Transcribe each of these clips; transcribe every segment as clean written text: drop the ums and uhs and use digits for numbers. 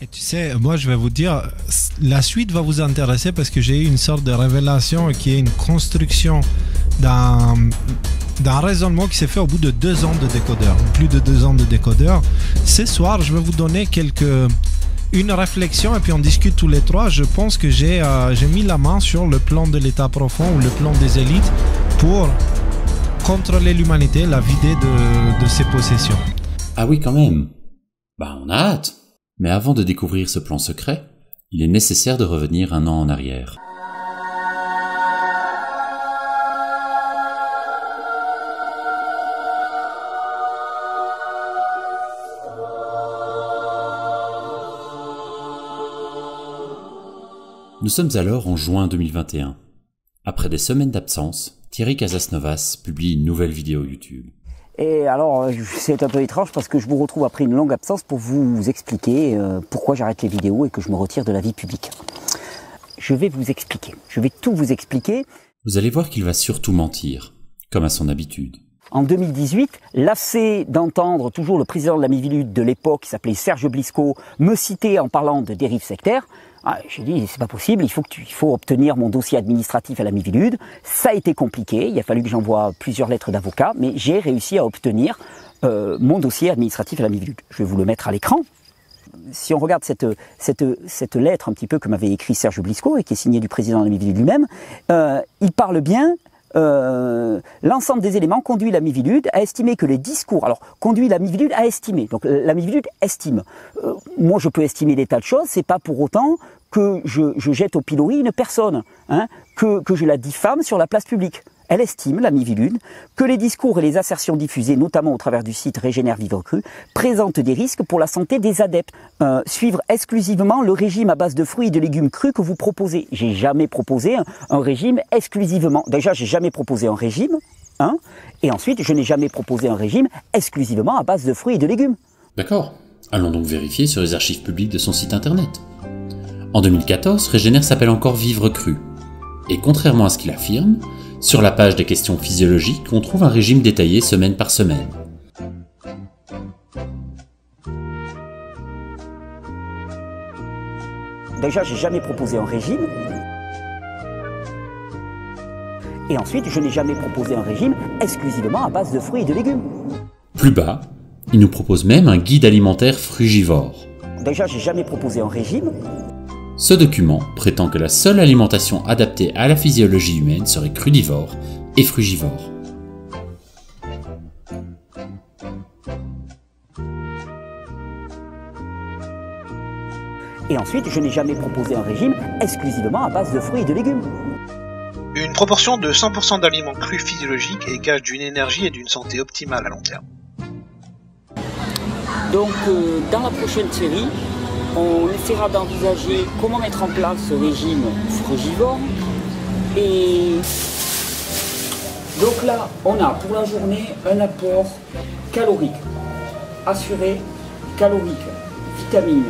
Et tu sais, moi je vais vous dire, la suite va vous intéresser parce que j'ai eu une sorte de révélation qui est une construction d'un raisonnement qui s'est fait au bout de 2 ans de décodeur, plus de 2 ans de décodeur. Ce soir, je vais vous donner une réflexion et puis on discute tous les trois. Je pense que j'ai mis la main sur le plan de l'état profond ou le plan des élites pour contrôler l'humanité, la vider de ses possessions. Ah oui, quand même. Bah, on a hâte. Mais avant de découvrir ce plan secret, il est nécessaire de revenir 1 an en arrière. Nous sommes alors en juin 2021. Après des semaines d'absence, Thierry Casasnovas publie une nouvelle vidéo YouTube. Et alors, c'est un peu étrange parce que je vous retrouve après une longue absence pour vous expliquer pourquoi j'arrête les vidéos et que je me retire de la vie publique. Je vais vous expliquer, je vais tout vous expliquer. Vous allez voir qu'il va surtout mentir, comme à son habitude. En 2018, lassé d'entendre toujours le président de la Miviludes de l'époque, qui s'appelait Serge Blisco, me citer en parlant de dérive sectaire, j'ai dit c'est pas possible, il faut obtenir mon dossier administratif à la Miviludes. Ça a été compliqué, il a fallu que j'envoie plusieurs lettres d'avocat, mais j'ai réussi à obtenir mon dossier administratif à la Miviludes. Je vais vous le mettre à l'écran. Si on regarde cette lettre un petit peu que m'avait écrit Serge Blisco et qui est signée du président de la Miviludes lui-même, il parle bien. L'ensemble des éléments conduit la Miviludes à estimer que les discours... Alors, conduit la Miviludes à estimer. Donc, la Miviludes estime. Moi, je peux estimer des tas de choses. C'est pas pour autant que je jette au pilori une personne, hein, que je la diffame sur la place publique. Elle estime, la Miviludes, que les discours et les assertions diffusées, notamment au travers du site Régénère Vivre Cru, présentent des risques pour la santé des adeptes. Suivre exclusivement le régime à base de fruits et de légumes crus que vous proposez. J'ai jamais proposé un régime exclusivement. Déjà, j'ai jamais proposé un régime, hein, et ensuite, je n'ai jamais proposé un régime exclusivement à base de fruits et de légumes. D'accord. Allons donc vérifier sur les archives publiques de son site internet. En 2014, Régénère s'appelle encore Vivre Cru. Et contrairement à ce qu'il affirme, sur la page des questions physiologiques, on trouve un régime détaillé semaine par semaine. Déjà, j'ai jamais proposé un régime. Et ensuite, je n'ai jamais proposé un régime exclusivement à base de fruits et de légumes. Plus bas, il nous propose même un guide alimentaire frugivore. Déjà, j'ai jamais proposé un régime. Ce document prétend que la seule alimentation adaptée à la physiologie humaine serait crudivore et frugivore. Et ensuite, je n'ai jamais proposé un régime exclusivement à base de fruits et de légumes. Une proportion de 100% d'aliments crus physiologiques est gage d'une énergie et d'une santé optimale à long terme. Donc, dans la prochaine série, on essaiera d'envisager comment mettre en place ce régime frugivore. Et donc là, on a pour la journée un apport calorique, assuré, calorique, vitamines,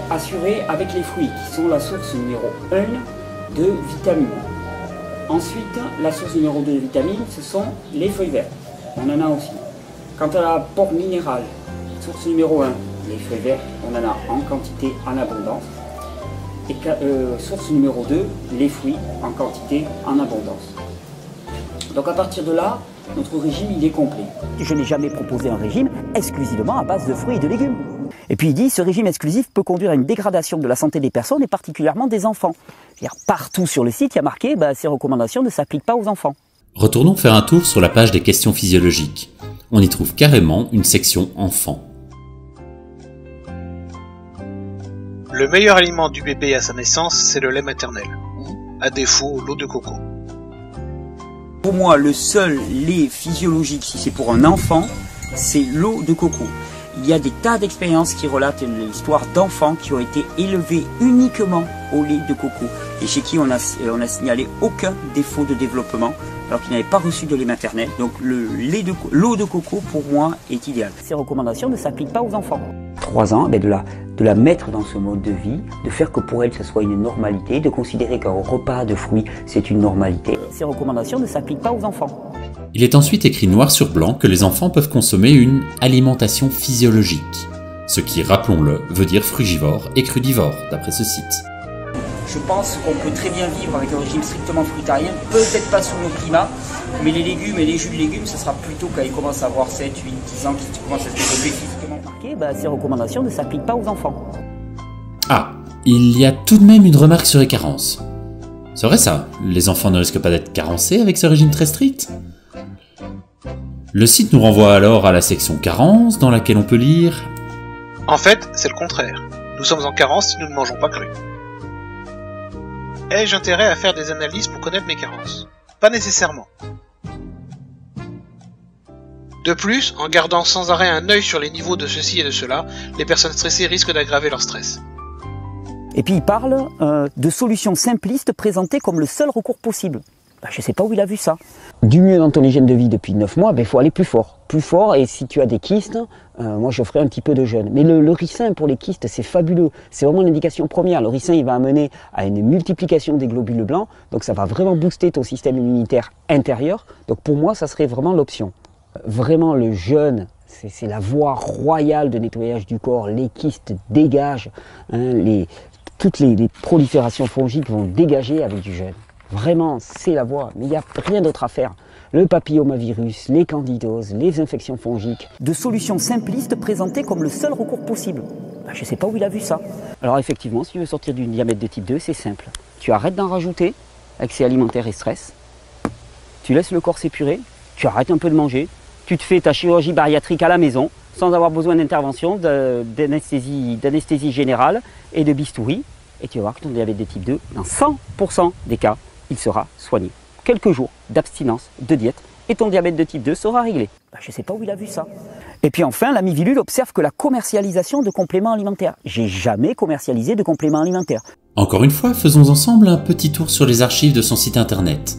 assuré avec les fruits qui sont la source numéro 1 de vitamines. Ensuite, la source numéro 2 de vitamines, ce sont les feuilles vertes. On en a aussi. Quant à l'apport minéral, source numéro 1, les feuilles vertes, on en a en quantité, en abondance. Et source numéro 2, les fruits en quantité, en abondance. Donc à partir de là, notre régime il est complet. Je n'ai jamais proposé un régime exclusivement à base de fruits et de légumes. Et puis il dit, ce régime exclusif peut conduire à une dégradation de la santé des personnes et particulièrement des enfants. C'est-à-dire, partout sur le site, il y a marqué, ces recommandations ne s'appliquent pas aux enfants. Retournons faire un tour sur la page des questions physiologiques. On y trouve carrément une section enfants. Le meilleur aliment du bébé à sa naissance, c'est le lait maternel. À défaut, l'eau de coco. Pour moi, le seul lait physiologique, si c'est pour un enfant, c'est l'eau de coco. Il y a des tas d'expériences qui relatent l'histoire d'enfants qui ont été élevés uniquement au lait de coco et chez qui on a signalé aucun défaut de développement alors qu'ils n'avaient pas reçu de lait maternel. Donc l'eau de coco pour moi est idéale. Ces recommandations ne s'appliquent pas aux enfants. 3 ans, de la mettre dans ce mode de vie, de faire que pour elle ce soit une normalité, de considérer qu'un repas de fruits c'est une normalité. Ces recommandations ne s'appliquent pas aux enfants. Il est ensuite écrit noir sur blanc que les enfants peuvent consommer une alimentation physiologique. Ce qui, rappelons-le, veut dire frugivore et crudivore, d'après ce site. Je pense qu'on peut très bien vivre avec un régime strictement fruitarien, peut-être pas sous nos climats, mais les légumes et les jus de légumes, ce sera plutôt quand ils commencent à avoir 7, 8, 10 ans qu'ils commencent à se développer physiquement. Ces recommandations ne s'appliquent pas aux enfants. Ah, il y a tout de même une remarque sur les carences. C'est vrai ça, les enfants ne risquent pas d'être carencés avec ce régime très strict? Le site nous renvoie alors à la section carences, dans laquelle on peut lire... En fait, c'est le contraire. Nous sommes en carence si nous ne mangeons pas cru. Ai-je intérêt à faire des analyses pour connaître mes carences? Pas nécessairement. De plus, en gardant sans arrêt un œil sur les niveaux de ceci et de cela, les personnes stressées risquent d'aggraver leur stress. Et puis il parle de solutions simplistes présentées comme le seul recours possible. Je ne sais pas où il a vu ça. Du mieux dans ton hygiène de vie depuis 9 mois, il faut aller plus fort. Plus fort, et si tu as des kystes, moi je ferai un petit peu de jeûne. Mais le ricin pour les kystes, c'est fabuleux. C'est vraiment l'indication première. Le ricin, il va amener à une multiplication des globules blancs. Donc ça va vraiment booster ton système immunitaire intérieur. Donc pour moi, ça serait vraiment l'option. Vraiment le jeûne, c'est la voie royale de nettoyage du corps. Les kystes dégagent, toutes les proliférations fongiques vont dégager avec du jeûne. Vraiment, c'est la voie, mais il n'y a rien d'autre à faire. Le papillomavirus, les candidoses, les infections fongiques. De solutions simplistes présentées comme le seul recours possible. Je ne sais pas où il a vu ça. Alors effectivement, si tu veux sortir du diabète de type 2, c'est simple. Tu arrêtes d'en rajouter, excès alimentaire et stress. Tu laisses le corps s'épurer, tu arrêtes un peu de manger, tu te fais ta chirurgie bariatrique à la maison, sans avoir besoin d'intervention, d'anesthésie générale et de bistouri. Et tu vas voir que ton diabète de type 2, dans 100% des cas, il sera soigné. Quelques jours d'abstinence, de diète, et ton diabète de type 2 sera réglé. Je ne sais pas où il a vu ça. Et puis enfin, l'ami Vilule observe que la commercialisation de compléments alimentaires. J'ai jamais commercialisé de compléments alimentaires. Encore une fois, faisons ensemble un petit tour sur les archives de son site internet.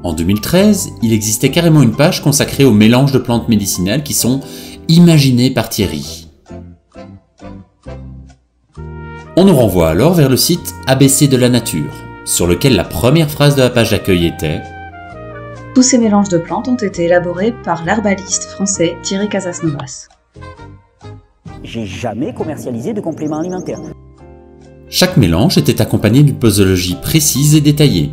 En 2013, il existait carrément une page consacrée aux mélanges de plantes médicinales qui sont imaginées par Thierry. On nous renvoie alors vers le site ABC de la Nature, sur lequel la première phrase de la page d'accueil était « Tous ces mélanges de plantes ont été élaborés par l'herbaliste français Thierry Casasnovas. » J'ai jamais commercialisé de compléments alimentaires. Chaque mélange était accompagné d'une posologie précise et détaillée.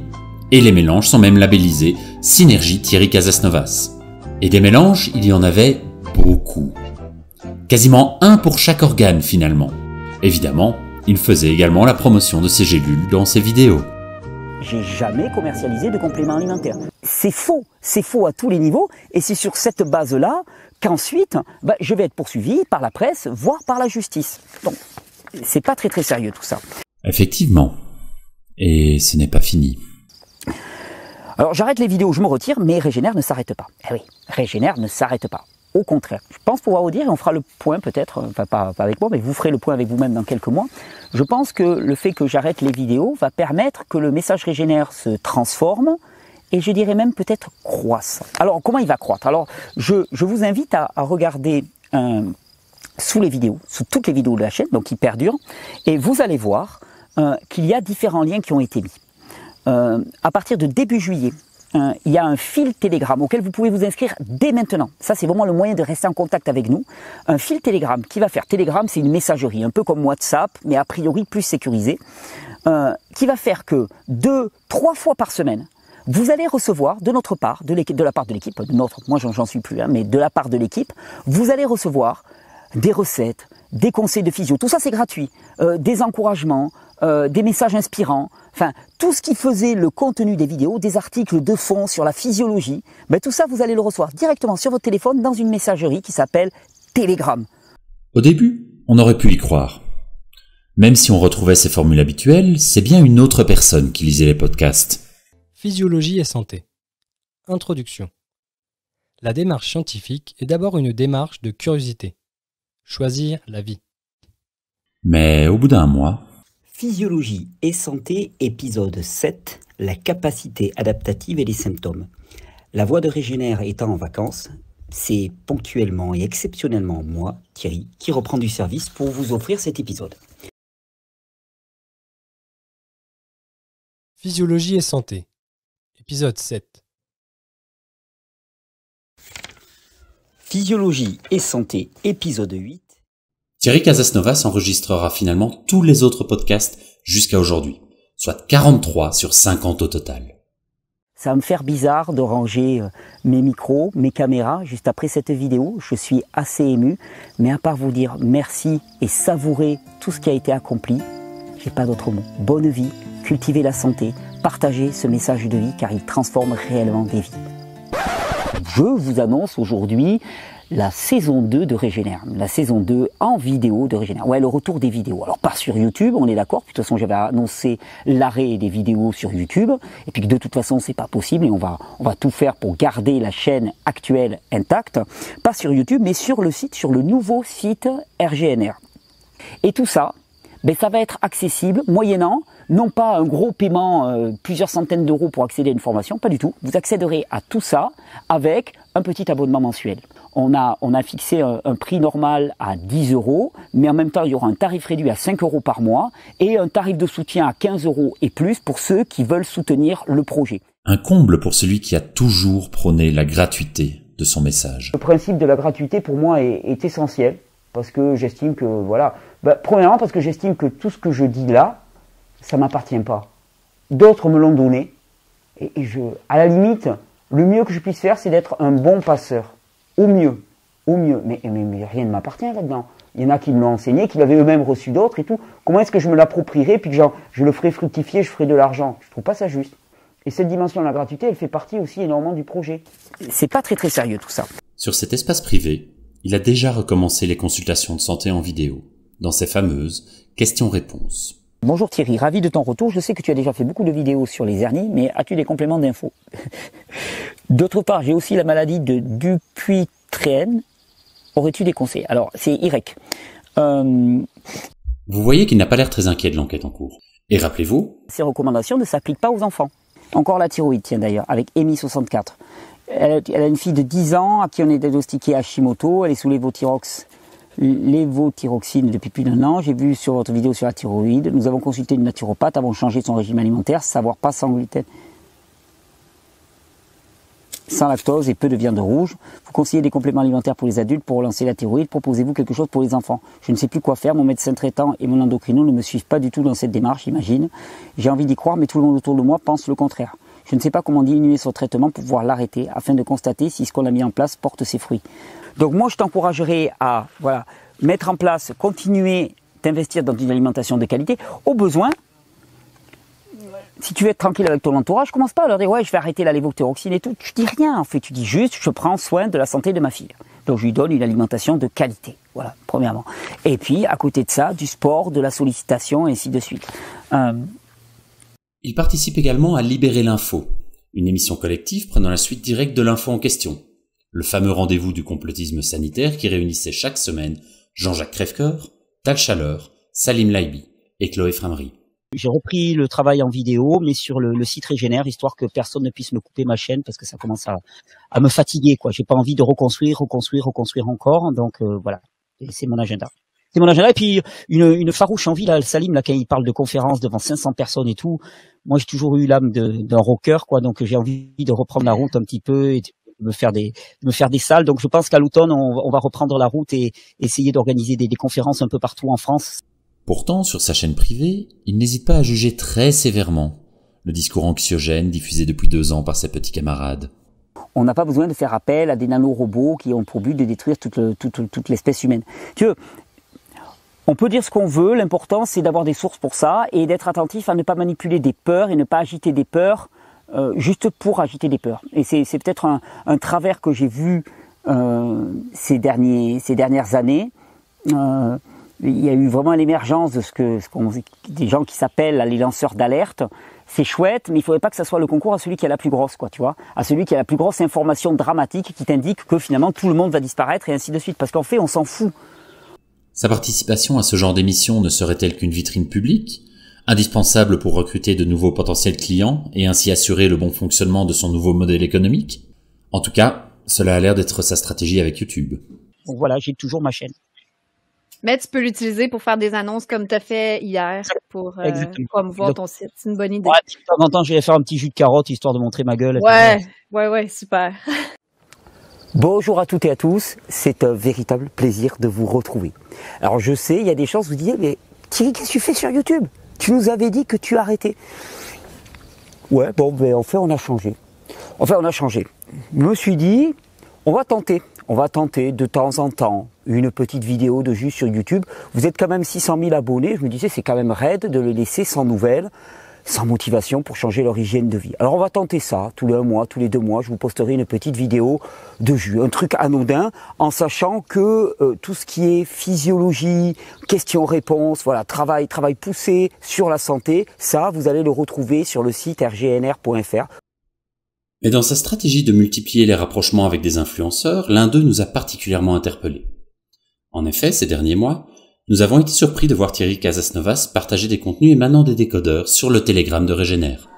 Et les mélanges sont même labellisés Synergie Thierry Casasnovas. Et des mélanges, il y en avait beaucoup. Quasiment un pour chaque organe finalement. Évidemment, il faisait également la promotion de ses gélules dans ses vidéos. J'ai jamais commercialisé de compléments alimentaires. C'est faux à tous les niveaux, et c'est sur cette base-là qu'ensuite, je vais être poursuivi par la presse, voire par la justice. Donc, c'est pas très sérieux tout ça. Effectivement. Et ce n'est pas fini. Alors j'arrête les vidéos, je me retire, mais Régénère ne s'arrête pas. Eh oui, Régénère ne s'arrête pas. Au contraire, je pense pouvoir vous dire, et on fera le point peut-être, enfin pas avec moi, mais vous ferez le point avec vous-même dans quelques mois. Je pense que le fait que j'arrête les vidéos va permettre que le message Régénère se transforme, et je dirais même peut-être croisse. Alors comment il va croître? Alors je vous invite à regarder sous les vidéos, sous toutes les vidéos de la chaîne, donc qui perdurent, et vous allez voir qu'il y a différents liens qui ont été mis. À partir de début juillet, il y a un fil Telegram auquel vous pouvez vous inscrire dès maintenant. Ça, c'est vraiment le moyen de rester en contact avec nous. Un fil Telegram qui va faire... Telegram, c'est une messagerie, un peu comme WhatsApp, mais a priori plus sécurisée, qui va faire que 2-3 fois par semaine, vous allez recevoir de notre part, de la part de l'équipe, moi j'en suis plus, mais de la part de l'équipe, vous allez recevoir des recettes, des conseils de physio. Tout ça, c'est gratuit. Des encouragements, des messages inspirants, enfin tout ce qui faisait le contenu des vidéos, des articles de fond sur la physiologie, tout ça vous allez le recevoir directement sur votre téléphone dans une messagerie qui s'appelle Telegram. Au début, on aurait pu y croire. Même si on retrouvait ses formules habituelles, c'est bien une autre personne qui lisait les podcasts. Physiologie et santé. Introduction. La démarche scientifique est d'abord une démarche de curiosité. Choisir la vie. Mais au bout d'un mois... Physiologie et santé, épisode 7, la capacité adaptative et les symptômes. La voix de Régénère étant en vacances, c'est ponctuellement et exceptionnellement moi, Thierry, qui reprend du service pour vous offrir cet épisode. Physiologie et santé, épisode 7. Physiologie et santé, épisode 8. Thierry Casasnovas enregistrera finalement tous les autres podcasts jusqu'à aujourd'hui, soit 43 sur 50 au total. Ça va me faire bizarre de ranger mes micros, mes caméras juste après cette vidéo. Je suis assez ému, mais à part vous dire merci et savourer tout ce qui a été accompli, j'ai pas d'autre mot. Bonne vie, cultivez la santé, partagez ce message de vie car il transforme réellement des vies. Je vous annonce aujourd'hui la saison 2 de Régénère, la saison 2 en vidéo de Régénère. Ouais, le retour des vidéos. Alors pas sur YouTube, on est d'accord. De toute façon, j'avais annoncé l'arrêt des vidéos sur YouTube, et puis que de toute façon, c'est pas possible, et on va tout faire pour garder la chaîne actuelle intacte. Pas sur YouTube, mais sur le site, sur le nouveau site RGNR. Et tout ça, ben, ça va être accessible moyennant, non pas un gros paiement, plusieurs centaines d'euros pour accéder à une formation, pas du tout. Vous accéderez à tout ça avec un petit abonnement mensuel. On a fixé un prix normal à 10 euros, mais en même temps, il y aura un tarif réduit à 5 euros par mois et un tarif de soutien à 15 euros et plus pour ceux qui veulent soutenir le projet. Un comble pour celui qui a toujours prôné la gratuité de son message. Le principe de la gratuité, pour moi, est essentiel, parce que j'estime que, voilà, premièrement, parce que j'estime que tout ce que je dis là, ça m'appartient pas. D'autres me l'ont donné, et à la limite, le mieux que je puisse faire, c'est d'être un bon passeur. Au mieux. Mais rien ne m'appartient là-dedans. Il y en a qui me l'ont enseigné, qui l'avaient eux-mêmes reçu d'autres et tout. Comment est-ce que je me l'approprierais, puis que je le ferai fructifier, je ferai de l'argent? Je trouve pas ça juste. Et cette dimension de la gratuité, elle fait partie aussi énormément du projet. C'est pas très très sérieux tout ça. Sur cet espace privé, il a déjà recommencé les consultations de santé en vidéo, dans ses fameuses questions-réponses. Bonjour Thierry, ravi de ton retour. Je sais que tu as déjà fait beaucoup de vidéos sur les hernies, mais as-tu des compléments d'infos? D'autre part, j'ai aussi la maladie de Dupuytren. Aurais-tu des conseils? Alors, c'est IREC. Vous voyez qu'il n'a pas l'air très inquiet de l'enquête en cours. Et rappelez-vous... Ces recommandations ne s'appliquent pas aux enfants. Encore la thyroïde, tiens d'ailleurs, avec Amy64. Elle a une fille de 10 ans à qui on est diagnostiqué Hashimoto. Elle est sous lévothyroxine depuis plus d'1 an. J'ai vu sur votre vidéo sur la thyroïde. Nous avons consulté une naturopathe, avons changé son régime alimentaire, savoir pas sans gluten, sans lactose et peu de viande rouge. Vous conseillez des compléments alimentaires pour les adultes pour relancer la thyroïde. Proposez-vous quelque chose pour les enfants? Je ne sais plus quoi faire. Mon médecin traitant et mon endocrino ne me suivent pas du tout dans cette démarche, j'imagine. J'ai envie d'y croire, mais tout le monde autour de moi pense le contraire. Je ne sais pas comment diminuer son traitement pour pouvoir l'arrêter afin de constater si ce qu'on a mis en place porte ses fruits. Donc moi, je t'encouragerais à mettre en place, continuer d'investir dans une alimentation de qualité. Au besoin, si tu veux être tranquille avec ton entourage, commence pas à leur dire « ouais, je vais arrêter la lévothyroxine et tout ». Tu dis rien, en fait. Tu dis juste « je prends soin de la santé de ma fille ». Donc je lui donne une alimentation de qualité. Voilà, premièrement. Et puis, à côté de ça, du sport, de la sollicitation, et ainsi de suite. Il participe également à Libérer l'info, une émission collective prenant la suite directe de l'info en question. Le fameux rendez-vous du complotisme sanitaire qui réunissait chaque semaine Jean-Jacques Crèvecoeur, Tal Chaleur, Salim Laibi et Chloé Framery. J'ai repris le travail en vidéo, mais sur le site Régénère, histoire que personne ne puisse me couper ma chaîne, parce que ça commence à me fatiguer, quoi. J'ai pas envie de reconstruire encore, donc voilà. Et c'est mon agenda. C'est mon agenda. Et puis une farouche envie là, Salim là, quand il parle de conférences devant 500 personnes et tout. Moi, j'ai toujours eu l'âme d'un rocker, quoi. Donc j'ai envie de reprendre la route un petit peu et de me faire des salles. Donc je pense qu'à l'automne, on va reprendre la route et essayer d'organiser des conférences un peu partout en France. Pourtant, sur sa chaîne privée, il n'hésite pas à juger très sévèrement le discours anxiogène diffusé depuis 2 ans par ses petits camarades. On n'a pas besoin de faire appel à des nanorobots qui ont pour but de détruire toute l'espèce humaine. Tu vois, on peut dire ce qu'on veut, l'important c'est d'avoir des sources pour ça et d'être attentif à ne pas manipuler des peurs et ne pas agiter des peurs juste pour agiter des peurs. Et c'est peut-être un travers que j'ai vu ces dernières années. Il y a eu vraiment l'émergence de des gens qui s'appellent les lanceurs d'alerte. C'est chouette, mais il ne faudrait pas que ça soit le concours à celui qui a la plus grosse, quoi, tu vois, à celui qui a la plus grosse information dramatique qui t'indique que finalement tout le monde va disparaître et ainsi de suite. Parce qu'en fait, on s'en fout. Sa participation à ce genre d'émission ne serait-elle qu'une vitrine publique, indispensable pour recruter de nouveaux potentiels clients et ainsi assurer le bon fonctionnement de son nouveau modèle économique? En tout cas, cela a l'air d'être sa stratégie avec YouTube. Donc voilà, j'ai toujours ma chaîne. Mais tu peux l'utiliser pour faire des annonces comme tu as fait hier pour promouvoir ton site. C'est une bonne idée. Ouais, de temps en temps, je vais faire un petit jus de carotte histoire de montrer ma gueule. Ouais, super. Bonjour à toutes et à tous, c'est un véritable plaisir de vous retrouver. Alors je sais, il y a des chances, vous disiez, mais Thierry, qu'est-ce que tu fais sur YouTube? Tu nous avais dit que tu arrêtais. Ouais, bon, ben en fait on a changé. Je me suis dit, on va tenter de temps en temps une petite vidéo de juste sur YouTube. Vous êtes quand même 600 000 abonnés, je me disais c'est quand même raide de les laisser sans nouvelles, sans motivation pour changer leur hygiène de vie. Alors on va tenter ça, tous les 1 mois, tous les 2 mois, je vous posterai une petite vidéo de jus, un truc anodin, en sachant que tout ce qui est physiologie, questions-réponses, voilà, travail poussé sur la santé, ça vous allez le retrouver sur le site rgnr.fr. Mais dans sa stratégie de multiplier les rapprochements avec des influenceurs, l'un d'eux nous a particulièrement interpellés. En effet, ces derniers mois, nous avons été surpris de voir Thierry Casasnovas partager des contenus émanant des décodeurs sur le Telegram de Régénère.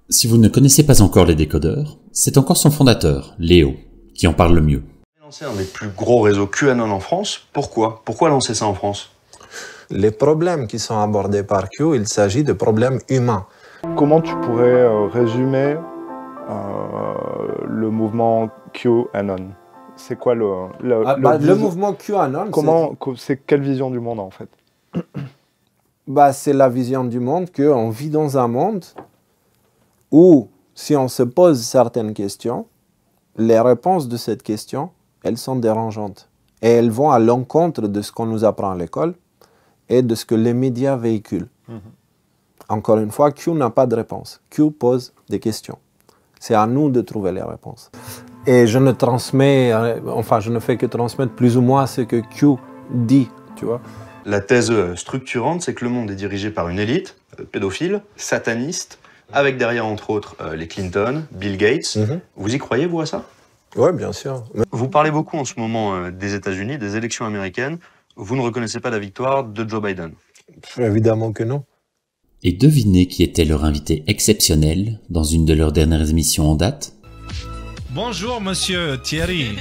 Si vous ne connaissez pas encore les décodeurs, c'est encore son fondateur, Léo, qui en parle le mieux. Lancer un des plus gros réseaux QAnon en France, pourquoi lancer ça en France? Les problèmes qui sont abordés par Q, il s'agit de problèmes humains. Comment tu pourrais résumer le mouvement QAnon? C'est quoi le mouvement QAnon? C'est quelle vision du monde en fait? C'est la vision du monde qu'on vit dans un monde où, si on se pose certaines questions, les réponses de cette question, elles sont dérangeantes. Et elles vont à l'encontre de ce qu'on nous apprend à l'école et de ce que les médias véhiculent. Encore une fois, Q n'a pas de réponse. Q pose des questions. C'est à nous de trouver les réponses. Et je ne fais que transmettre plus ou moins ce que Q dit, tu vois. La thèse structurante, c'est que le monde est dirigé par une élite, pédophile, sataniste, avec derrière, entre autres, les Clinton, Bill Gates. Vous y croyez, vous, à ça? Oui, bien sûr. Vous parlez beaucoup en ce moment des États-Unis, des élections américaines. Vous ne reconnaissez pas la victoire de Joe Biden? Évidemment que non. Et devinez qui était leur invité exceptionnel dans une de leurs dernières émissions en date? Bonjour, monsieur Thierry.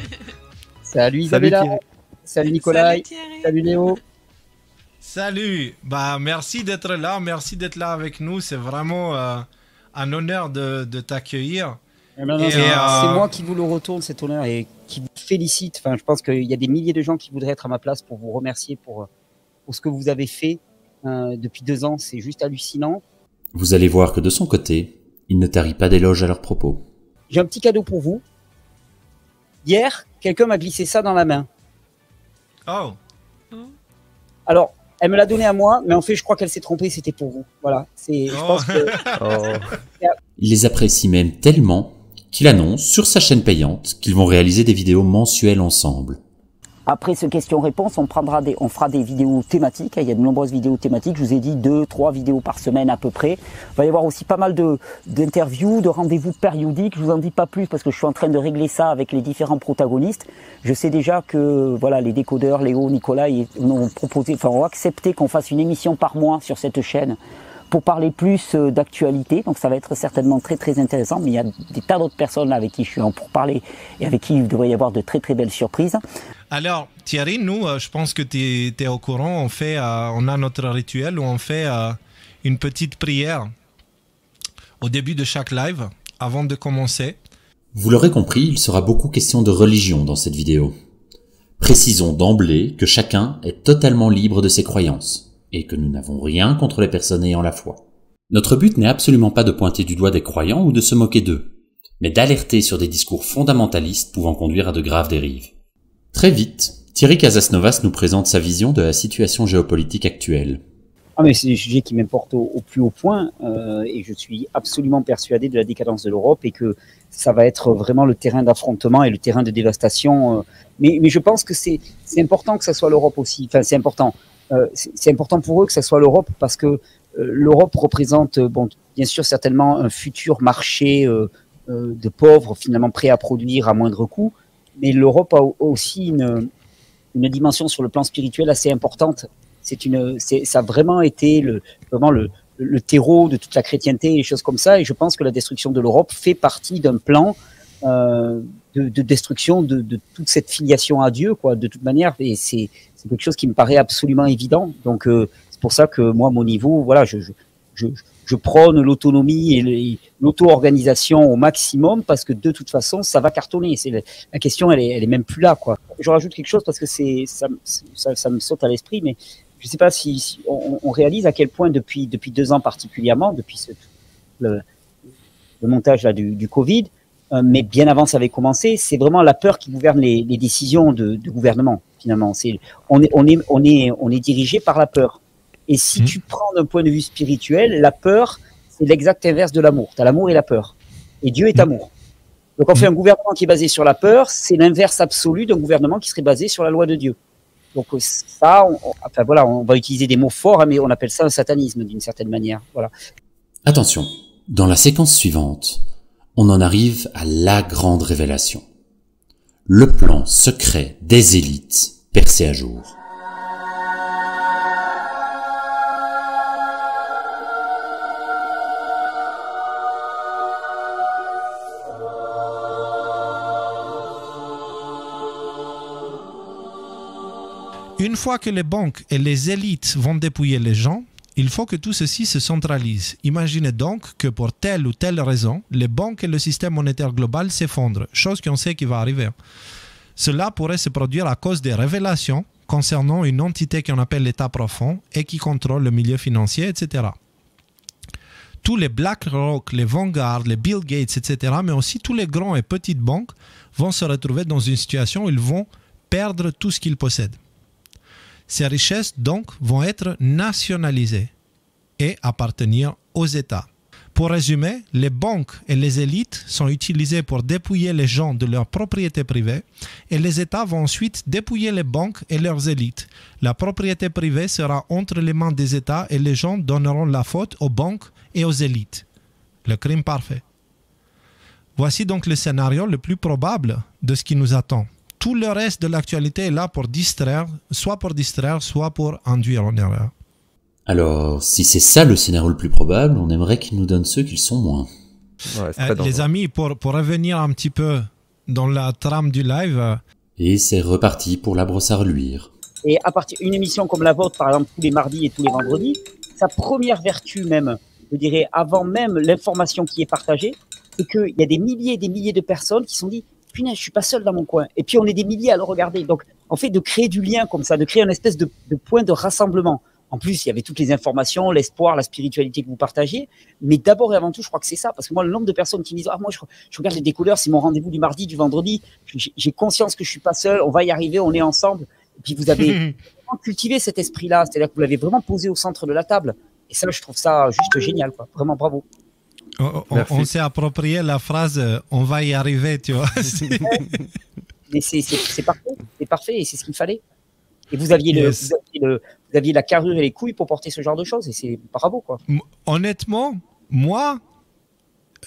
Salut Isabella. Salut Nicolas. Salut Léo. Salut. Merci d'être là avec nous. C'est vraiment un honneur de t'accueillir. C'est moi qui vous le retourne cet honneur et qui vous félicite. Enfin, je pense qu'il y a des milliers de gens qui voudraient être à ma place pour vous remercier pour ce que vous avez fait depuis 2 ans. C'est juste hallucinant. Vous allez voir que de son côté, il ne tarit pas d'éloges à leurs propos. J'ai un petit cadeau pour vous. Hier, quelqu'un m'a glissé ça dans la main. Oh. Alors, elle me l'a donné à moi, mais en fait, je crois qu'elle s'est trompée, c'était pour vous. Voilà. Je pense que... Il les apprécie même tellement qu'il annonce sur sa chaîne payante qu'ils vont réaliser des vidéos mensuelles ensemble. Après ce question-réponse, on fera des vidéos thématiques. Il y a de nombreuses vidéos thématiques. Je vous ai dit 2-3 vidéos par semaine à peu près. Il va y avoir aussi pas mal d'interviews, de rendez-vous périodiques. Je vous en dis pas plus parce que je suis en train de régler ça avec les différents protagonistes. Je sais déjà que voilà, les décodeurs, Léo, Nicolas, ont accepté qu'on fasse une émission par mois sur cette chaîne pour parler plus d'actualité. Donc ça va être certainement très très intéressant. Mais il y a des tas d'autres personnes là avec qui je suis en pourparlers et avec qui il devrait y avoir de très très belles surprises. Alors Thierry, nous, je pense que tu es au courant, on a notre rituel où on fait une petite prière au début de chaque live, avant de commencer. Vous l'aurez compris, il sera beaucoup question de religion dans cette vidéo. Précisons d'emblée que chacun est totalement libre de ses croyances, et que nous n'avons rien contre les personnes ayant la foi. Notre but n'est absolument pas de pointer du doigt des croyants ou de se moquer d'eux, mais d'alerter sur des discours fondamentalistes pouvant conduire à de graves dérives. Très vite, Thierry Casasnovas nous présente sa vision de la situation géopolitique actuelle. Mais c'est des sujets qui m'importent au plus haut point, et je suis absolument persuadé de la décadence de l'Europe et que ça va être vraiment le terrain d'affrontement et le terrain de dévastation. Mais je pense que c'est important que ça soit l'Europe aussi. Enfin, c'est important. C'est important pour eux que ça soit l'Europe parce que l'Europe représente, bien sûr, certainement un futur marché de pauvres, finalement prêts à produire à moindre coût. Mais l'Europe a aussi une dimension sur le plan spirituel assez importante. Ça a vraiment été le terreau de toute la chrétienté et des choses comme ça. Et je pense que la destruction de l'Europe fait partie d'un plan destruction de toute cette filiation à Dieu, quoi, de toute manière. Et c'est quelque chose qui me paraît absolument évident. Donc, c'est pour ça que moi, à mon niveau, voilà, je prône l'autonomie et l'auto-organisation au maximum parce que de toute façon, ça va cartonner. La question, elle est même plus là, quoi. Je rajoute quelque chose parce que ça me saute à l'esprit, mais je ne sais pas si on réalise à quel point depuis 2 ans particulièrement, depuis le montage là du Covid, mais bien avant ça avait commencé, c'est vraiment la peur qui gouverne les décisions de gouvernement, finalement. On est dirigé par la peur. Et si tu prends d'un point de vue spirituel, la peur, c'est l'exact inverse de l'amour. Tu as l'amour et la peur. Et Dieu est amour. Donc on fait un gouvernement qui est basé sur la peur, c'est l'inverse absolu d'un gouvernement qui serait basé sur la loi de Dieu. Donc ça, on va utiliser des mots forts, hein, mais on appelle ça un satanisme d'une certaine manière. Voilà. Attention, dans la séquence suivante, on en arrive à la grande révélation. Le plan secret des élites percé à jour. Une fois que les banques et les élites vont dépouiller les gens, il faut que tout ceci se centralise. Imaginez donc que pour telle ou telle raison, les banques et le système monétaire global s'effondrent, chose qu'on sait qui va arriver. Cela pourrait se produire à cause des révélations concernant une entité qu'on appelle l'État profond et qui contrôle le milieu financier, etc. Tous les BlackRock, les Vanguard, les Bill Gates, etc., mais aussi tous les grands et petites banques vont se retrouver dans une situation où ils vont perdre tout ce qu'ils possèdent. Ces richesses, donc, vont être nationalisées et appartenir aux États. Pour résumer, les banques et les élites sont utilisées pour dépouiller les gens de leurs propriétés privées et les États vont ensuite dépouiller les banques et leurs élites. La propriété privée sera entre les mains des États et les gens donneront la faute aux banques et aux élites. Le crime parfait. Voici donc le scénario le plus probable de ce qui nous attend. Tout le reste de l'actualité est là pour distraire, soit pour induire en erreur. Alors, si c'est ça le scénario le plus probable, on aimerait qu'ils nous donnent ceux qu'ils sont moins. Ouais, les amis, pour revenir un petit peu dans la trame du live... Et c'est reparti pour la brosse à reluire. Et à partir d'une émission comme la vôtre, par exemple, tous les mardis et tous les vendredis, sa première vertu même, je dirais, avant même l'information qui est partagée, c'est qu'il y a des milliers et des milliers de personnes qui se sont dit « Punaise, je suis pas seul dans mon coin ». Et puis on est des milliers à le regarder. Donc, en fait, de créer du lien comme ça, de créer une espèce de point de rassemblement. En plus, il y avait toutes les informations, l'espoir, la spiritualité que vous partagez. Mais d'abord et avant tout, je crois que c'est ça. Parce que moi, le nombre de personnes qui me disent « Ah, moi, je regarde les découleurs, c'est mon rendez-vous du mardi, du vendredi. J'ai conscience que je suis pas seul, on va y arriver, on est ensemble. » Et puis, vous avez vraiment cultivé cet esprit-là. C'est-à-dire que vous l'avez vraiment posé au centre de la table. Et ça, je trouve ça juste génial, quoi. Vraiment, bravo. On s'est approprié la phrase « on va y arriver », tu vois. Mais c'est parfait, c'est parfait et c'est ce qu'il fallait. Et vous aviez, vous aviez la carrure et les couilles pour porter ce genre de choses et c'est bravo, quoi. Honnêtement, moi,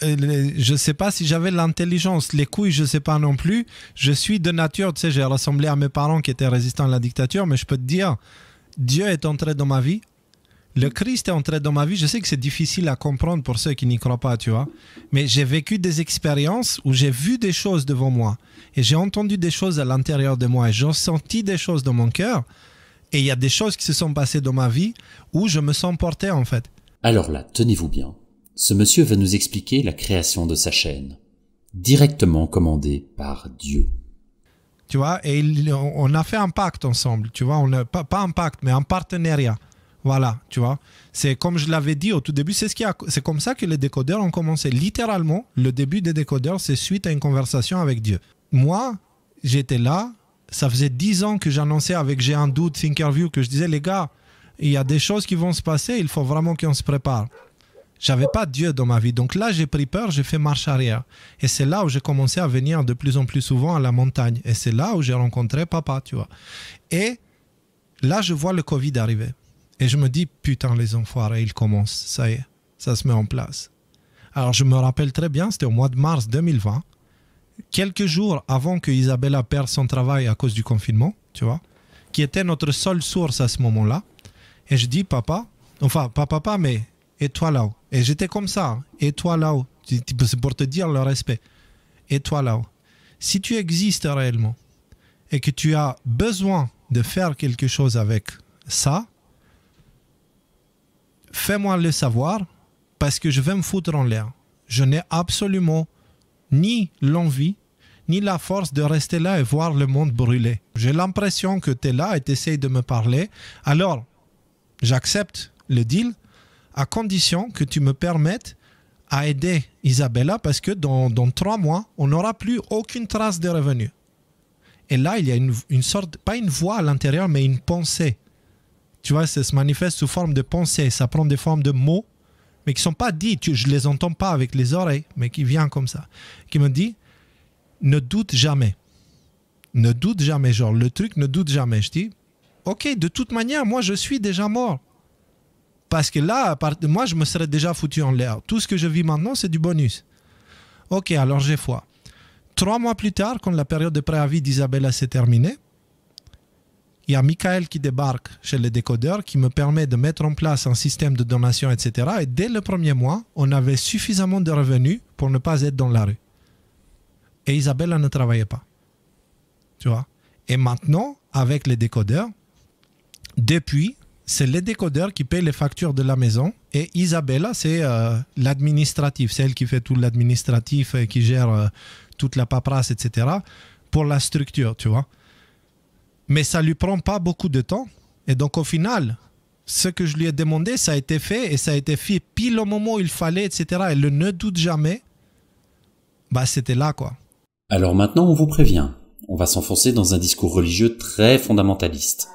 je sais pas si j'avais l'intelligence, les couilles, je sais pas non plus. Je suis de nature, tu sais, j'ai ressemblé à mes parents qui étaient résistants à la dictature, mais je peux te dire, Dieu est entré dans ma vie. Le Christ est entré dans ma vie. Je sais que c'est difficile à comprendre pour ceux qui n'y croient pas, tu vois. Mais j'ai vécu des expériences où j'ai vu des choses devant moi. Et j'ai entendu des choses à l'intérieur de moi. Et j'ai senti des choses dans mon cœur. Et il y a des choses qui se sont passées dans ma vie où je me sens porté, en fait. Alors là, tenez-vous bien. Ce monsieur va nous expliquer la création de sa chaîne. Directement commandée par Dieu. Tu vois, et on a fait un pacte ensemble. Tu vois, pas un pacte, mais un partenariat. Voilà, tu vois. C'est comme je l'avais dit au tout début, c'est comme ça que les décodeurs ont commencé. Littéralement, le début des décodeurs, c'est suite à une conversation avec Dieu. Moi, j'étais là, ça faisait 10 ans que j'annonçais avec J'ai un doute, Thinkerview, que je disais, les gars, il y a des choses qui vont se passer, il faut vraiment qu'on se prépare. J'avais pas Dieu dans ma vie. Donc là, j'ai pris peur, j'ai fait marche arrière. Et c'est là où j'ai commencé à venir de plus en plus souvent à la montagne. Et c'est là où j'ai rencontré papa, tu vois. Et là, je vois le Covid arriver. Et je me dis, putain, les enfoirés, ils commencent. Ça y est, ça se met en place. Alors, je me rappelle très bien, c'était au mois de mars 2020, quelques jours avant que Isabella perde son travail à cause du confinement, tu vois, qui était notre seule source à ce moment-là. Et je dis, papa, enfin, pas papa, mais et toi là-haut. Et j'étais comme ça, et toi là-haut. C'est pour te dire le respect. Et toi là-haut. si tu existes réellement et que tu as besoin de faire quelque chose avec ça, fais-moi le savoir parce que je vais me foutre en l'air. Je n'ai absolument ni l'envie, ni la force de rester là et voir le monde brûler. J'ai l'impression que tu es là et tu essayes de me parler. Alors, j'accepte le deal à condition que tu me permettes à aider Isabella parce que dans 3 mois, on n'aura plus aucune trace de revenus. Et là, il y a une sorte, pas une voix à l'intérieur, mais une pensée. Tu vois, ça se manifeste sous forme de pensée. Ça prend des formes de mots, mais qui ne sont pas dits. Je ne les entends pas avec les oreilles, mais qui vient comme ça. Qui me dit, ne doute jamais. Ne doute jamais. Genre, le truc, ne doute jamais. Je dis, ok, de toute manière, moi, je suis déjà mort. Parce que là, moi, je me serais déjà foutu en l'air. Tout ce que je vis maintenant, c'est du bonus. Ok, alors j'ai foi. 3 mois plus tard, quand la période de préavis d'Isabella s'est terminée, il y a Michael qui débarque chez les décodeurs qui me permet de mettre en place un système de donation, etc. Et dès le premier mois, on avait suffisamment de revenus pour ne pas être dans la rue. Et Isabella ne travaillait pas. Tu vois? Et maintenant, avec les décodeurs, depuis, c'est les décodeurs qui payent les factures de la maison et Isabella, c'est l'administratif. C'est elle qui fait tout l'administratif et qui gère toute la paperasse, etc. pour la structure, tu vois. Mais ça ne lui prend pas beaucoup de temps. Et donc, au final, ce que je lui ai demandé, ça a été fait et ça a été fait pile au moment où il fallait, etc. Et le ne doute jamais, bah, c'était là, quoi. Alors maintenant, on vous prévient. On va s'enfoncer dans un discours religieux très fondamentaliste.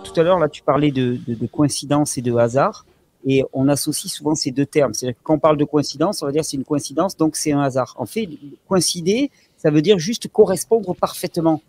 Tout à l'heure, là, tu parlais de coïncidence et de hasard, et on associe souvent ces deux termes. C'est-à-dire que quand on parle de coïncidence, on va dire c'est une coïncidence, donc c'est un hasard. En fait, coïncider, ça veut dire juste correspondre parfaitement.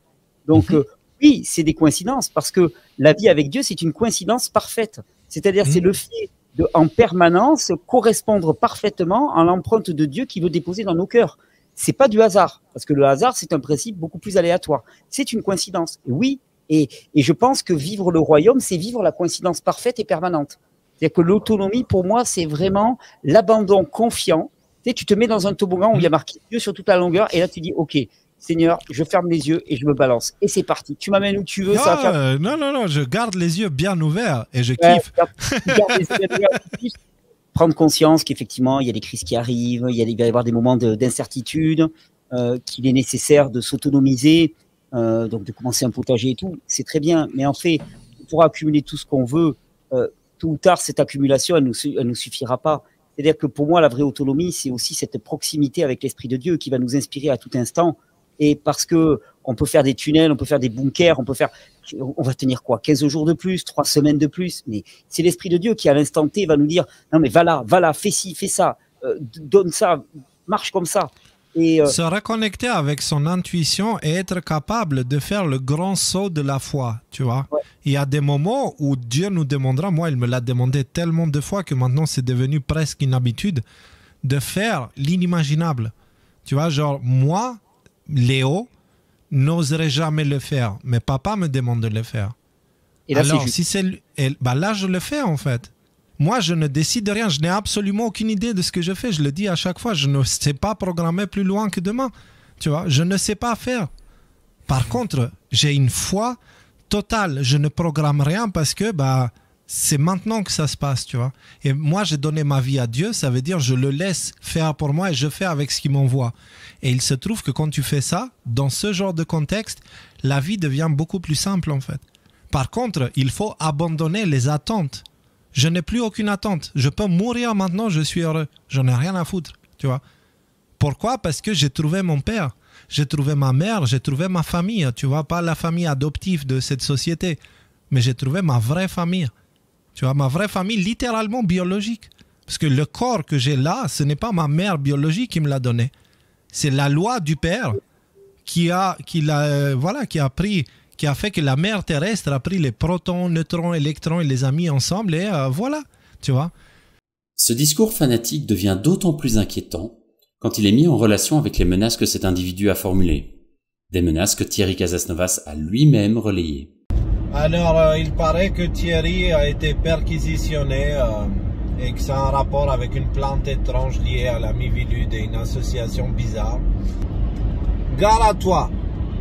Donc, oui, c'est des coïncidences, parce que la vie avec Dieu, c'est une coïncidence parfaite. C'est-à-dire, c'est le fait de, en permanence, correspondre parfaitement à l'empreinte de Dieu qui veut déposer dans nos cœurs. C'est pas du hasard, parce que le hasard, c'est un principe beaucoup plus aléatoire. C'est une coïncidence. Et oui, et je pense que vivre le royaume, c'est vivre la coïncidence parfaite et permanente. C'est-à-dire que l'autonomie, pour moi, c'est vraiment l'abandon confiant. Tu sais, tu te mets dans un toboggan où il y a marqué Dieu sur toute la longueur, et là, tu dis, OK, Seigneur, je ferme les yeux et je me balance. Et c'est parti. Tu m'amènes où tu veux. Non, ça va faire... non, je garde les yeux bien ouverts et je kiffe. Garde les yeux bien ouverts. Prendre conscience qu'effectivement, il y a des crises qui arrivent, il va y avoir des moments d'incertitude, qu'il est nécessaire de s'autonomiser, donc de commencer un potager et tout, c'est très bien. Mais en fait, on pourra accumuler tout ce qu'on veut. Tôt ou tard, cette accumulation, elle nous suffira pas. C'est-à-dire que pour moi, la vraie autonomie, c'est aussi cette proximité avec l'Esprit de Dieu qui va nous inspirer à tout instant. Et parce que on peut faire des tunnels, on peut faire des bunkers, on va tenir quoi, 15 jours de plus, 3 semaines de plus. Mais c'est l'Esprit de Dieu qui, à l'instant T, va nous dire, non mais va là, fais ci, fais ça, donne ça, marche comme ça. Et se reconnecter avec son intuition et être capable de faire le grand saut de la foi, tu vois. Ouais. Il y a des moments où Dieu nous demandera, moi il me l'a demandé tellement de fois que maintenant c'est devenu presque une habitude, de faire l'inimaginable. Tu vois, genre moi, Léo, n'oserais jamais le faire, mais papa me demande de le faire. Et là, alors, si c'est là, je le fais en fait. Moi, je ne décide de rien. Je n'ai absolument aucune idée de ce que je fais. Je le dis à chaque fois. Je ne sais pas programmer plus loin que demain. Tu vois, je ne sais pas faire. Par contre, j'ai une foi totale. Je ne programme rien parce que c'est maintenant que ça se passe, tu vois. Et moi, j'ai donné ma vie à Dieu. Ça veut dire je le laisse faire pour moi et je fais avec ce qu'il m'envoie. Et il se trouve que quand tu fais ça, dans ce genre de contexte, la vie devient beaucoup plus simple en fait. Par contre, il faut abandonner les attentes. Je n'ai plus aucune attente. Je peux mourir maintenant, je suis heureux. Je n'ai rien à foutre, tu vois. Pourquoi? Parce que j'ai trouvé mon père, j'ai trouvé ma mère, j'ai trouvé ma famille, tu vois, pas la famille adoptive de cette société, mais j'ai trouvé ma vraie famille. Tu vois, ma vraie famille littéralement biologique. Parce que le corps que j'ai là, ce n'est pas ma mère biologique qui me l'a donné. C'est la loi du père qui a fait que la mer terrestre a pris les protons, neutrons, électrons et les a mis ensemble et voilà, tu vois. Ce discours fanatique devient d'autant plus inquiétant quand il est mis en relation avec les menaces que cet individu a formulées. Des menaces que Thierry Casasnovas a lui-même relayées. Alors, il paraît que Thierry a été perquisitionné et que ça a un rapport avec une plante étrange liée à la Miviludes et une association bizarre. Gare à toi,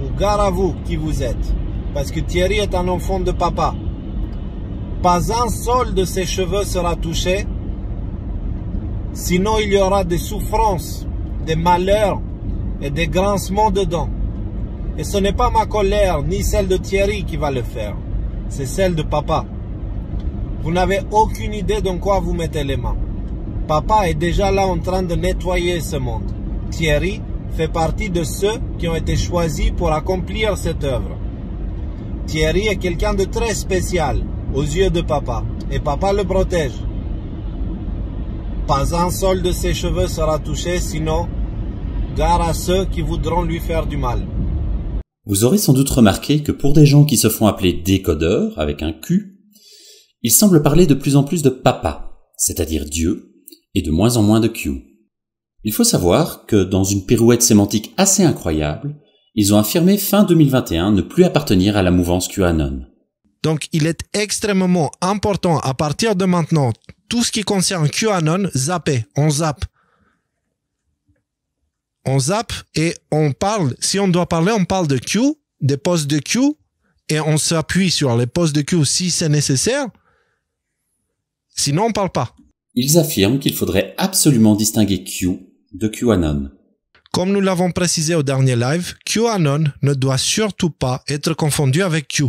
ou gare à vous qui vous êtes, parce que Thierry est un enfant de papa. Pas un seul de ses cheveux sera touché, sinon il y aura des souffrances, des malheurs et des grincements de dents. Et ce n'est pas ma colère ni celle de Thierry qui va le faire, c'est celle de papa. Vous n'avez aucune idée dans quoi vous mettez les mains. Papa est déjà là en train de nettoyer ce monde. Thierry fait partie de ceux qui ont été choisis pour accomplir cette œuvre. Thierry est quelqu'un de très spécial aux yeux de papa, et papa le protège. Pas un seul de ses cheveux sera touché, sinon gare à ceux qui voudront lui faire du mal. Vous aurez sans doute remarqué que pour des gens qui se font appeler décodeurs, avec un Q, ils semblent parler de plus en plus de papa, c'est-à-dire Dieu, et de moins en moins de Q. Il faut savoir que dans une pirouette sémantique assez incroyable, ils ont affirmé fin 2021 ne plus appartenir à la mouvance QAnon. Donc il est extrêmement important à partir de maintenant, tout ce qui concerne QAnon, zapper, on zappe. On zappe et on parle, si on doit parler, on parle de Q, des posts de Q, et on s'appuie sur les posts de Q si c'est nécessaire. Sinon, on parle pas. Ils affirment qu'il faudrait absolument distinguer Q de QAnon. Comme nous l'avons précisé au dernier live, QAnon ne doit surtout pas être confondu avec Q.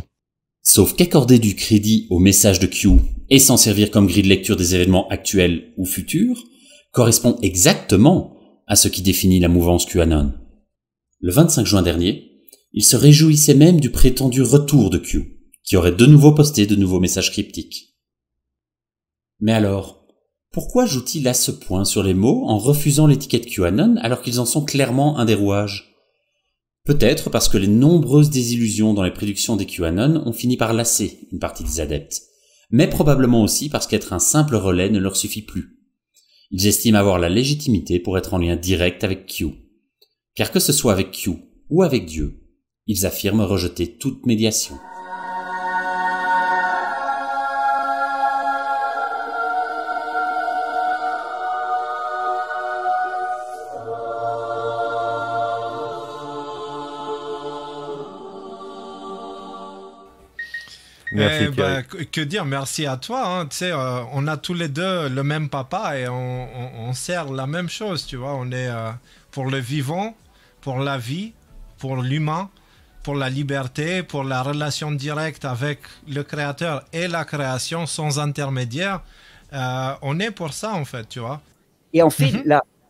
Sauf qu'accorder du crédit au message de Q et s'en servir comme grille de lecture des événements actuels ou futurs correspond exactement à ce qui définit la mouvance QAnon. Le 25 juin dernier, il se réjouissait même du prétendu retour de Q, qui aurait de nouveau posté de nouveaux messages cryptiques. Mais alors, pourquoi joue-t-il à ce point sur les mots en refusant l'étiquette QAnon alors qu'ils en sont clairement un des rouages ? Peut-être parce que les nombreuses désillusions dans les prédictions des QAnon ont fini par lasser une partie des adeptes, mais probablement aussi parce qu'être un simple relais ne leur suffit plus. Ils estiment avoir la légitimité pour être en lien direct avec Q. Car que ce soit avec Q ou avec Dieu, ils affirment rejeter toute médiation. Merci, que dire, merci à toi. Hein. Tu sais, on a tous les deux le même papa et on sert la même chose, tu vois. On est pour le vivant, pour la vie, pour l'humain, pour la liberté, pour la relation directe avec le créateur et la création sans intermédiaire. On est pour ça, en fait, tu vois. Et en fait,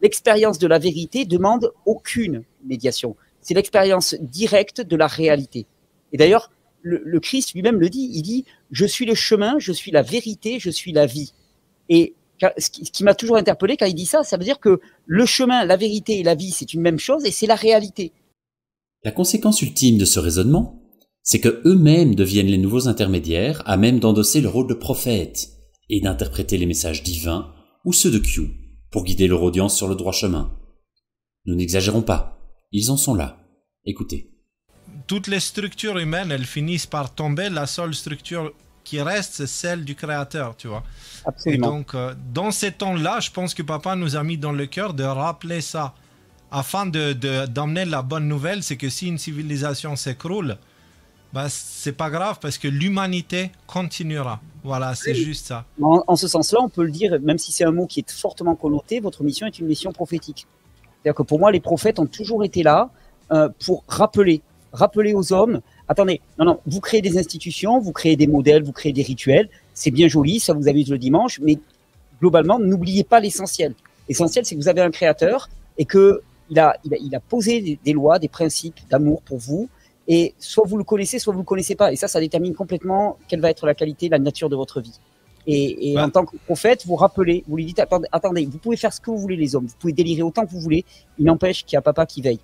l'expérience de la vérité demande aucune médiation. C'est l'expérience directe de la réalité. Et d'ailleurs, le Christ lui-même le dit, il dit « Je suis le chemin, je suis la vérité, je suis la vie ». Et ce qui m'a toujours interpellé quand il dit ça, ça veut dire que le chemin, la vérité et la vie, c'est une même chose et c'est la réalité. La conséquence ultime de ce raisonnement, c'est que eux-mêmes deviennent les nouveaux intermédiaires à même d'endosser le rôle de prophète et d'interpréter les messages divins ou ceux de Q pour guider leur audience sur le droit chemin. Nous n'exagérons pas, ils en sont là. Écoutez. Toutes les structures humaines, elles finissent par tomber. La seule structure qui reste, c'est celle du créateur, tu vois. Absolument. Et donc, dans ces temps-là, je pense que papa nous a mis dans le cœur de rappeler ça, afin d'emmener la bonne nouvelle, c'est que si une civilisation s'écroule, bah, c'est pas grave parce que l'humanité continuera. Voilà, c'est juste ça. En ce sens-là, on peut le dire, même si c'est un mot qui est fortement connoté, votre mission est une mission prophétique. C'est-à-dire que pour moi, les prophètes ont toujours été là pour rappeler aux hommes, attendez, non, vous créez des institutions, vous créez des modèles, vous créez des rituels, c'est bien joli, ça vous amuse le dimanche, mais globalement, n'oubliez pas l'essentiel. L'essentiel, c'est que vous avez un créateur et qu'il a posé des lois, des principes d'amour pour vous, et soit vous le connaissez, soit vous le connaissez pas. Et ça détermine complètement quelle va être la qualité, la nature de votre vie. Et en tant que prophète, vous rappelez, vous lui dites, attendez, vous pouvez faire ce que vous voulez les hommes, vous pouvez délirer autant que vous voulez, il n'empêche qu'il y a papa qui veille.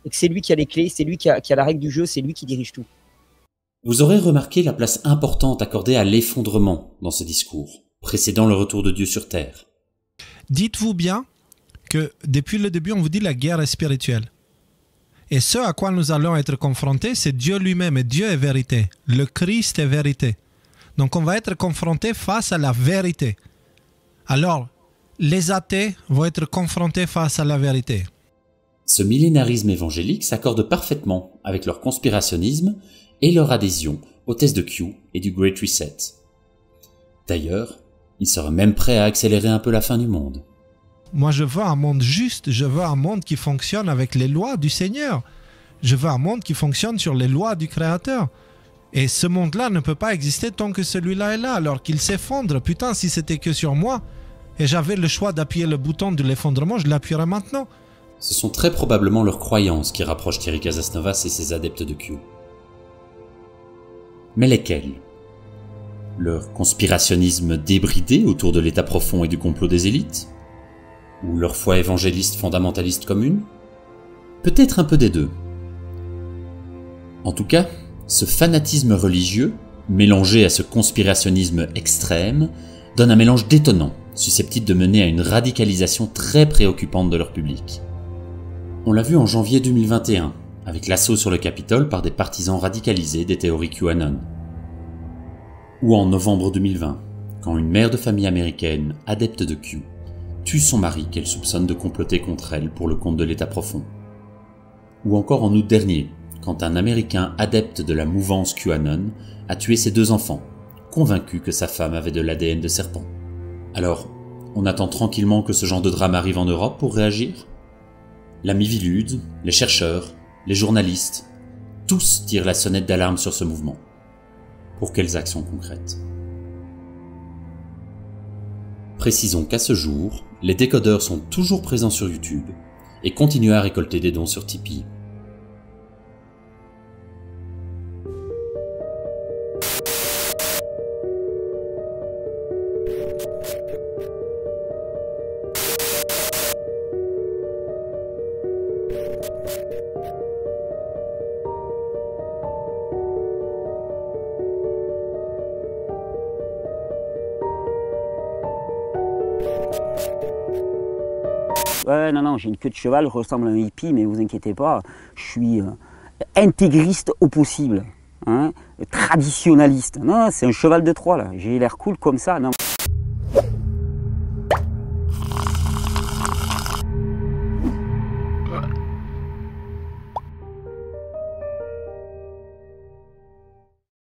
Et que c'est lui qui a les clés, c'est lui qui a la règle du jeu, c'est lui qui dirige tout. Vous aurez remarqué la place importante accordée à l'effondrement dans ce discours, précédant le retour de Dieu sur Terre. Dites-vous bien que depuis le début, on vous dit la guerre est spirituelle. Et ce à quoi nous allons être confrontés, c'est Dieu lui-même. Et Dieu est vérité. Le Christ est vérité. Donc on va être confrontés face à la vérité. Alors, les athées vont être confrontés face à la vérité. Ce millénarisme évangélique s'accorde parfaitement avec leur conspirationnisme et leur adhésion aux thèses de Q et du Great Reset. D'ailleurs, ils seraient même prêts à accélérer un peu la fin du monde. Moi, je veux un monde juste, je veux un monde qui fonctionne avec les lois du Seigneur. Je veux un monde qui fonctionne sur les lois du Créateur. Et ce monde-là ne peut pas exister tant que celui-là est là, alors qu'il s'effondre. Putain, si c'était que sur moi, et j'avais le choix d'appuyer le bouton de l'effondrement, je l'appuierais maintenant. Ce sont très probablement leurs croyances qui rapprochent Thierry Casasnovas et ses adeptes de Q. Mais lesquels ? Leur conspirationnisme débridé autour de l'état profond et du complot des élites ? Ou leur foi évangéliste fondamentaliste commune ? Peut-être un peu des deux. En tout cas, ce fanatisme religieux, mélangé à ce conspirationnisme extrême, donne un mélange détonnant, susceptible de mener à une radicalisation très préoccupante de leur public. On l'a vu en janvier 2021, avec l'assaut sur le Capitole par des partisans radicalisés des théories QAnon. Ou en novembre 2020, quand une mère de famille américaine, adepte de Q, tue son mari qu'elle soupçonne de comploter contre elle pour le compte de l'État profond. Ou encore en août dernier, quand un Américain adepte de la mouvance QAnon a tué ses 2 enfants, convaincu que sa femme avait de l'ADN de serpent. Alors, on attend tranquillement que ce genre de drame arrive en Europe pour réagir ? La Miviludes, les chercheurs, les journalistes, tous tirent la sonnette d'alarme sur ce mouvement. Pour quelles actions concrètes ? Précisons qu'à ce jour, les décodeurs sont toujours présents sur YouTube et continuent à récolter des dons sur Tipeee. Ouais, non, j'ai une queue de cheval, je ressemble à un hippie, mais vous inquiétez pas, je suis intégriste au possible, hein, traditionnaliste. Non, c'est un cheval de Troie, là, j'ai l'air cool comme ça, non.